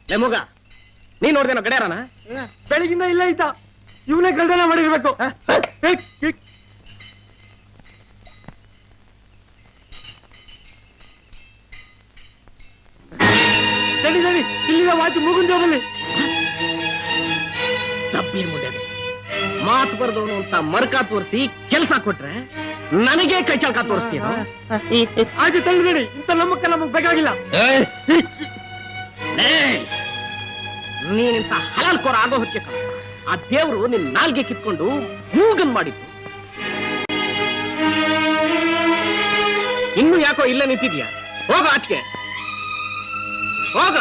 ಲೇ ಮಗ, ನೀ ನೋಡ್ದೇನೋ ಗಡ್ಯಾರನ? ಬೆಳಗಿಂದ ಇಲ್ಲ ಐತಾ, ಇವನೇ ಗಲ್ಡನ ಮಾಡಿರ್ಬೇಕು. ನಡಿ ನಡಿ, ಇಲ್ಲಿನ ವಾಚ್ ಮುಗುಂದ ಬಲ್ಲಿ. ತಪ್ಪಿ ಮುಂದೆ ಮಾತು ಬರ್ದವನು ಅಂತ ಮರ್ಕ ತೋರಿಸಿ ಕೆಲಸ ಕೊಟ್ರೆ ನನಗೆ ಕೈ ಚಾಲ್ಕ ತೋರಿಸ್ತೀರ? ಆಚೆ ತಳ್ಳಿ ನಡಿ, ಇಂಥ ನಮ್ಮಕ್ಕ ನಮಗ್ ಬೇಕಾಗಿಲ್ಲ. ನೀನಿಂತ ಹಲಾಲ್ ಕೋರ ಆಗೋ ಹೊಕ್ಕೆ ಆ ದೇವ್ರು ನಿನ್ ನಾಲ್ಗೆ ಕಿತ್ಕೊಂಡು ಮೂಗನ್ ಮಾಡಿತ್ತು. ಇನ್ನು ಯಾಕೋ ಇಲ್ಲೇ ನಿಂತಿದ್ಯಾ? ಹೋಗ ಆಚೆಗೆ ಹೋಗ.